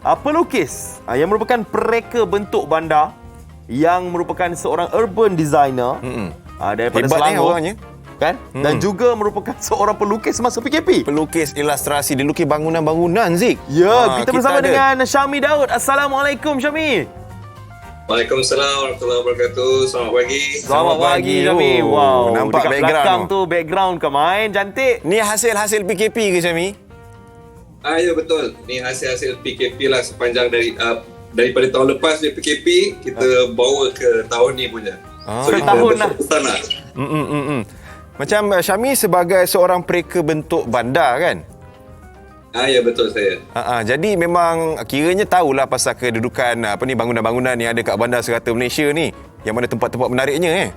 pelukis yang merupakan pereka bentuk bandar, yang merupakan seorang urban designer daripada Hebat Selangor. orangnya. Kan? Dan juga merupakan seorang pelukis masa PKP. Pelukis ilustrasi, dia lukis bangunan-bangunan, Zik. Ya, kita bersama ada dengan Syami Daud. Assalamualaikum, Syami. Waalaikumsalam warahmatullahi wabarakatuh. Selamat pagi. Selamat pagi, pagi. Syami. Oh, Wow, nampak dekat background belakang tu. tu background kau main cantik. Ni hasil-hasil PKP ke, Syami? Ya betul. Ni hasil-hasil PKP lah sepanjang daripada tahun lepas dia PKP, kita bawa ke tahun ni punya. So Ke kita tahun lah. besar-besar lah. Macam Syami sebagai seorang pereka bentuk bandar kan? Ya betul saya. Jadi memang kiranya tahulah pasal kedudukan bangunan-bangunan yang ada kat bandar serata Malaysia ni. Yang mana tempat-tempat menariknya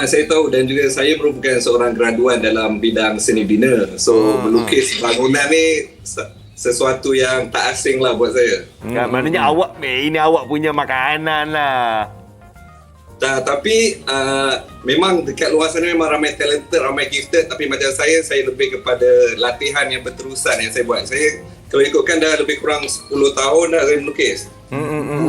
Saya tahu, dan juga saya merupakan seorang graduan dalam bidang seni bina. So melukis bangunan ni sesuatu yang tak asing lah buat saya. Kan, maknanya ini awak punya makanan lah. Tapi memang dekat luar sana memang ramai talented, ramai gifted. Tapi macam saya lebih kepada latihan yang berterusan yang saya buat. Saya kalau ikutkan dah lebih kurang 10 tahun dah saya melukis.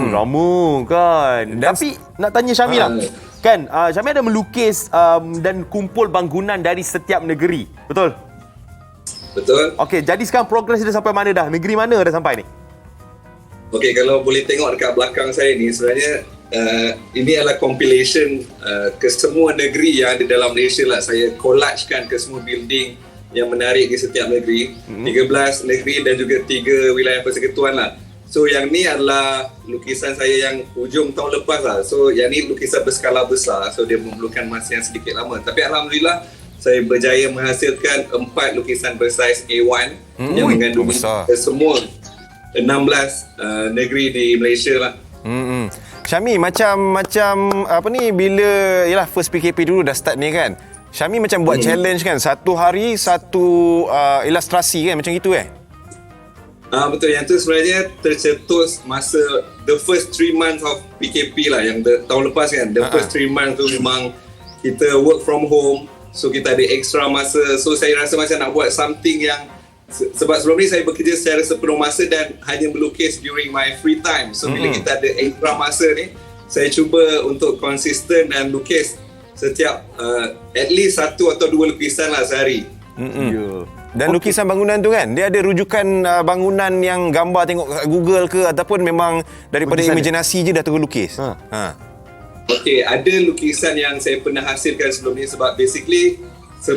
Lama kan. Tapi nak tanya Syami lah. Kan, Syami ada melukis dan kumpul bangunan dari setiap negeri. Betul? Betul? Okey, jadi sekarang progres dia sampai mana dah? Negeri mana dah sampai ni? Okey, kalau boleh tengok dekat belakang saya ni, sebenarnya ini adalah compilation ke semua negeri yang ada dalam Malaysia lah. Saya collagekan ke semua building yang menarik di setiap negeri. 13 negeri dan juga 3 wilayah persekutuan lah. So yang ni adalah lukisan saya yang hujung tahun lepas lah. So yang ni lukisan berskala besar. So dia memerlukan masa yang sedikit lama. Tapi Alhamdulillah saya berjaya menghasilkan 4 lukisan bersaiz A1 yang mengandungi semua 16 negeri di Malaysia lah. Syami, macam bila first PKP dulu dah start ni kan. Syami macam buat challenge kan, satu hari satu ilustrasi kan, macam gitu Betul, yang tu sebenarnya tercetus masa the first 3 months of PKP lah, yang tahun lepas kan. The first 3 months tu memang kita work from home, so kita ada extra masa. So saya rasa macam nak buat something yang, sebab sebelum ni saya bekerja secara sepenuh masa dan hanya melukis during my free time. So bila kita ada extra masa ni, saya cuba untuk konsisten dan lukis setiap at least 1 atau 2 lukisan lah sehari. Dan lukisan bangunan tu kan, dia ada rujukan bangunan yang gambar tengok kat Google ke, ataupun memang daripada imaginasi je dah terus lukis? Okey, ada lukisan yang saya pernah hasilkan sebelum ni, sebab basically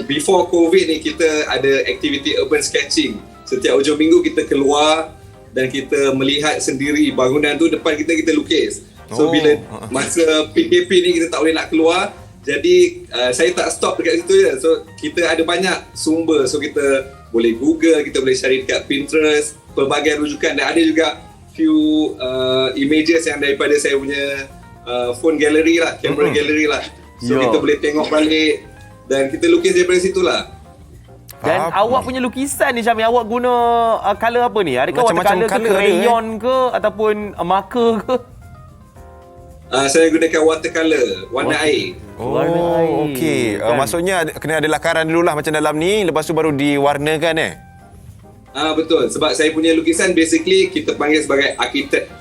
before COVID ni kita ada aktiviti urban sketching. Setiap hujung minggu kita keluar dan kita melihat sendiri bangunan tu depan kita lukis. So bila masa PKP ni kita tak boleh nak keluar, jadi saya tak stop dekat situ je. So kita ada banyak sumber, so kita boleh Google, kita boleh cari dekat Pinterest, pelbagai rujukan, dan ada juga few images yang daripada saya punya phone gallery lah, camera gallery lah. So kita boleh tengok balik dan kita lukis daripada situlah. Dan awak punya lukisan ni, Syami, awak guna colour apa ni? Adakah Macam-macam watercolour ke, colour crayon ke, ataupun marker ke? Saya gunakan watercolour, warna air. Warna air, okey. kan? Maksudnya kena ada lakaran dululah macam dalam ni, lepas tu baru diwarnakan Betul, sebab saya punya lukisan basically kita panggil sebagai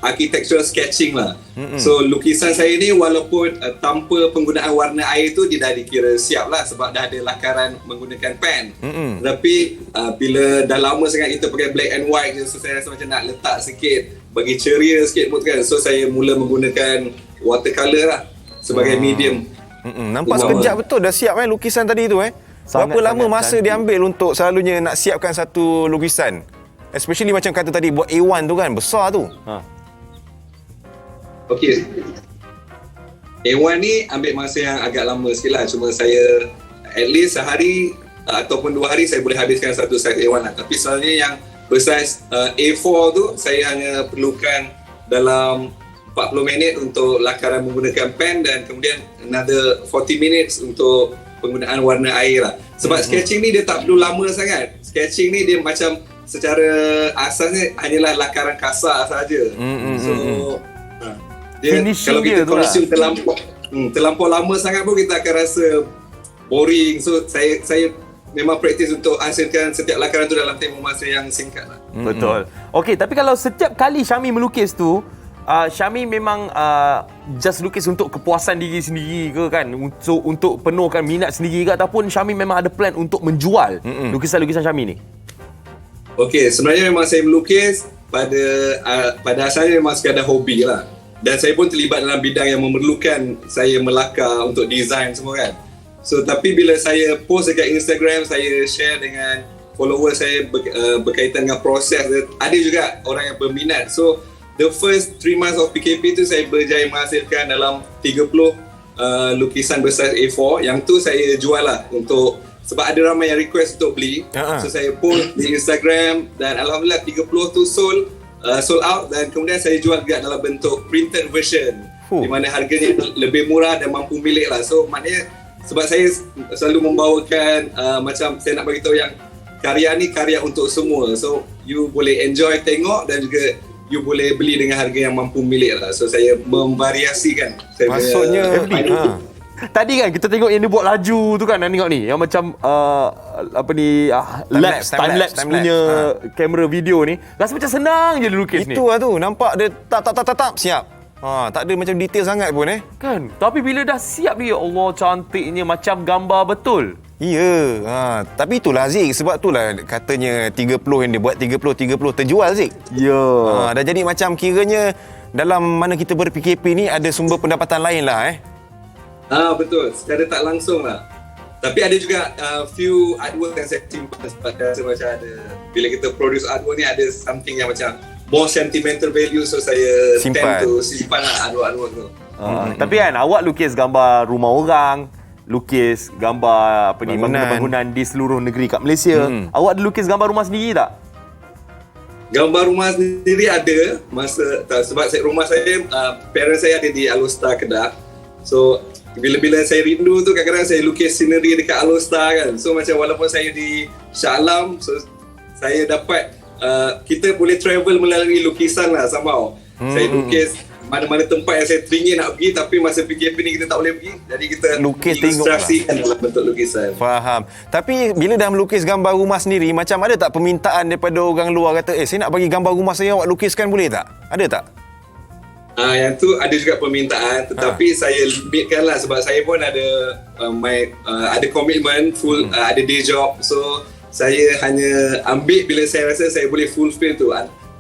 architectural sketching lah. So lukisan saya ni walaupun tanpa penggunaan warna air tu, dia dah dikira siap lah sebab dah ada lakaran menggunakan pen. Tapi bila dah lama sangat kita pakai black and white je, so saya rasa macam nak letak sikit, bagi ceria sikit mood kan. So saya mula menggunakan watercolour lah sebagai medium. Nampak sekejap betul dah siap lukisan tadi tu Berapa lama masa dia ambil untuk selalunya nak siapkan satu lukisan? Especially macam kata tadi buat A1 tu kan, besar tu. Okey. A1 ni ambil masa yang agak lama sikit lah. Cuma saya at least sehari ataupun 2 hari saya boleh habiskan satu saiz A1 lah. Tapi selalunya yang bersaiz A4 tu saya hanya perlukan dalam 40 minit untuk lakaran menggunakan pen, dan kemudian another 40 minutes untuk penggunaan warna air lah. Sebab sketching ni dia tak perlu lama sangat. Sketching ni dia macam secara asasnya hanyalah lakaran kasar saja. So dia, kalau kita consume terlampau lama sangat pun kita akan rasa boring. So saya memang praktis untuk hasilkan setiap lakaran tu dalam tempoh masa yang singkat lah. Betul. Okey, tapi kalau setiap kali Syami melukis tu, Syami memang just lukis untuk kepuasan diri sendiri ke kan? Untuk penuhkan minat sendiri ke, ataupun Syami memang ada plan untuk menjual lukisan-lukisan Syami ni? Okey, sebenarnya memang saya melukis pada asalnya memang sekadar hobi lah. Dan saya pun terlibat dalam bidang yang memerlukan saya melakar untuk design semua kan. So tapi bila saya post dekat Instagram, saya share dengan follower saya berkaitan dengan proses, ada juga orang yang berminat. So the first 3 months of PKP tu saya berjaya menghasilkan dalam 30 lukisan besar A4. Yang tu saya jual lah untuk, sebab ada ramai yang request untuk beli. So saya post di Instagram dan alhamdulillah 30 tu sold out, dan kemudian saya jual juga dalam bentuk printed version di mana harganya lebih murah dan mampu milik lah. So maknanya sebab saya selalu membawakan macam saya nak beritahu yang karya ni karya untuk semua. So you boleh enjoy tengok dan juga you boleh beli dengan harga yang mampu milik lah. So saya memvariasikan. Maksudnya Tadi kan kita tengok yang dia buat laju tu kan, tengok ni yang macam time lapse punya kamera video ni. Rasa macam senang je dia lukis ni. itu lah tu, nampak dia tap siap. Tak ada macam detail sangat pun Kan? Tapi bila dah siap dia, ya Allah cantiknya macam gambar betul. Ya, tapi itulah Zik, sebab itulah katanya 30 yang dia buat 30 terjual Zik. Ya. Dah jadi macam kiranya dalam mana kita ber-PKP ni ada sumber pendapatan lain lah Betul, secara tak langsung lah. Tapi ada juga few artwork yang saya simpan sebab rasa macam ada, bila kita produce artwork ni ada something yang macam more sentimental value, so saya tend to simpan lah artwork tu. Tapi kan awak lukis gambar rumah orang, lukis gambar bangunan di seluruh negeri kat Malaysia. Awak ada lukis gambar rumah sendiri tak? Gambar rumah sendiri ada sebab rumah saya, parents saya ada di Alostar, Kedah. So bila saya rindu tu, kadang-kadang saya lukis scenery dekat Alostar kan. So macam walaupun saya di Shah Alam, so saya dapat kita boleh travel melalui lukisan lah somehow. Saya lukis mana-mana tempat yang saya teringin nak pergi, tapi masa PKP ni kita tak boleh pergi, jadi kita lukis ilustrasikan dalam bentuk lukisan. Faham. Tapi bila dah melukis gambar rumah sendiri, macam ada tak permintaan daripada orang luar kata, saya nak bagi gambar rumah saya awak lukiskan, boleh tak? Ada tak? Yang tu ada juga permintaan, tetapi saya limitkan lah sebab saya pun ada ada komitmen full, ada day job. So saya hanya ambil bila saya rasa saya boleh fulfill tu.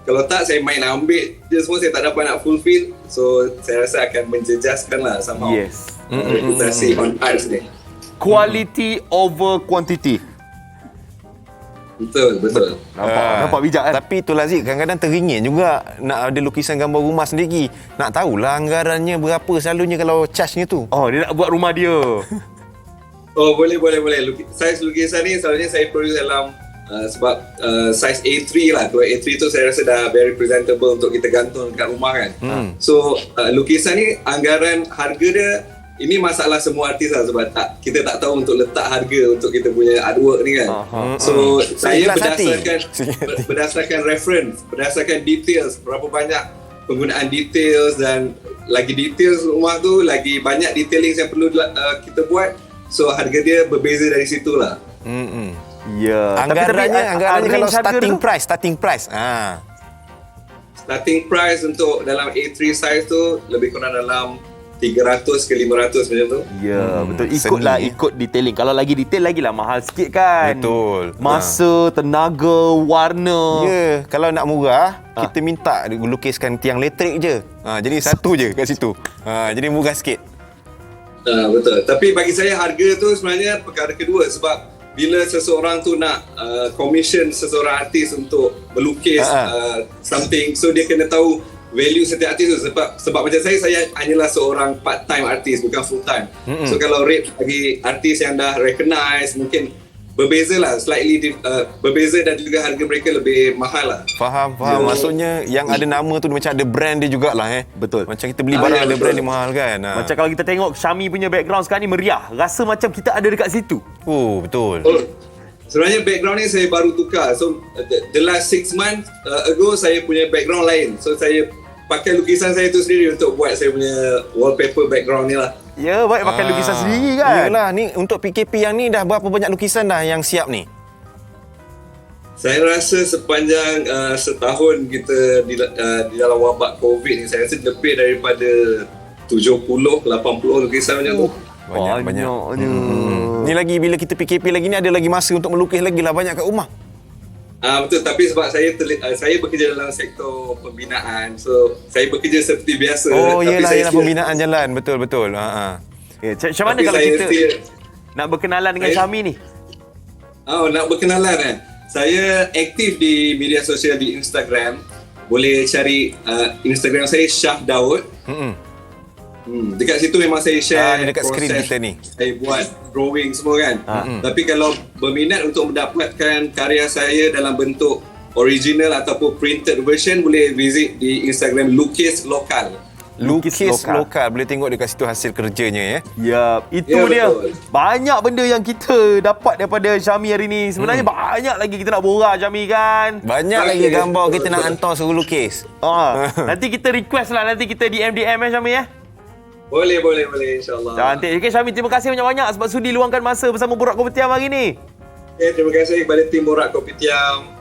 Kalau tak, saya main ambil je semua, saya tak dapat nak fulfill. So saya rasa akan menjejaskan lah somehow reputasi on arts ni. Quality over quantity. Betul. Nampak bijak kan? Tapi itulah Zik, kadang-kadang teringin juga nak ada lukisan gambar rumah sendiri. Nak tahulah anggarannya berapa selalunya kalau charge-nya tu. Dia nak buat rumah dia. Boleh. Saiz lukisan ni selalunya saya produce dalam sebab saiz A3 lah. Kalau A3 tu saya rasa dah very presentable untuk kita gantung dekat rumah kan. So lukisan ni anggaran harga dia, ini masalah semua artis lah, sebab kita tak tahu untuk letak harga untuk kita punya artwork ni kan. So saya berdasarkan reference, berdasarkan details, berapa banyak penggunaan details, dan lagi details rumah tu, lagi banyak detailing yang perlu kita buat. So harga dia berbeza dari situ lah. Ya. Anggarannya kalau starting price. Starting price untuk dalam A3 size tu lebih kurang dalam 300 ke 500 macam tu. Ya, betul. Ikut detailing. Kalau lagi detail, lagilah mahal sikit kan. Betul. Masa, tenaga, warna. Ya, kalau nak murah, kita minta lukiskan tiang elektrik je. Jadi satu je kat situ. Jadi murah sikit. Betul. Tapi bagi saya harga tu sebenarnya perkara kedua, sebab bila seseorang tu nak commission seseorang artis untuk melukis something, so dia kena tahu value setiap artis tu. Sebab macam saya hanyalah seorang part time artis, bukan full time. So kalau rate bagi artis yang dah recognize mungkin berbeza lah, slightly berbeza, dan juga harga mereka lebih mahal lah. Faham. Maksudnya yang ada nama tu macam ada brand dia jugalah Betul. Macam kita beli barang ada brand dia mahal kan. Macam kalau kita tengok Syami punya background sekarang ni meriah, rasa macam kita ada dekat situ. Betul. Sebenarnya background ni saya baru tukar. So the last 6 months ago saya punya background lain. So saya pakai lukisan saya tu sendiri untuk buat saya punya wallpaper background ni lah. Ya, baik pakai lukisan sendiri kan. Yalah, ni untuk PKP yang ni dah berapa banyak lukisan dah yang siap ni? Saya rasa sepanjang setahun kita di dalam wabak COVID ni, saya rasa lebih daripada 70-80 lukisan macam tu. Banyak. Banyaknya. Ni lagi bila kita PKP lagi ni ada lagi masa untuk melukis lagi lah banyak kat rumah. Betul, tapi sebab saya bekerja dalam sektor pembinaan, so saya bekerja seperti biasa. Oh, tapi yelah, saya yelah, pembinaan jalan. Betul. Okay, macam mana Tapi kalau saya kita nak berkenalan dengan Syami ni? nak berkenalan saya aktif di media sosial di Instagram. Boleh cari Instagram saya Shah Daud. Dekat situ memang saya share dekat skrin kita ni. Saya buat drawing semua kan. Tapi kalau berminat untuk mendapatkan karya saya dalam bentuk original ataupun printed version, boleh visit di Instagram Lukis Lokal. Lukis lokal. Boleh tengok dekat situ hasil kerjanya ya. Ya, itu Ya, dia. betul. Banyak benda yang kita dapat daripada Syami hari ni. Sebenarnya banyak lagi kita nak borak Syami kan. Banyak lagi gambar kita nak hantar suruh lukis. Nanti kita request lah, nanti kita DM Syami ya. Boleh insyaAllah. Cantik. Okay Syami, terima kasih banyak-banyak sebab sudi luangkan masa bersama Borak Kopitiam hari ni. Terima kasih kepada tim Borak Kopitiam.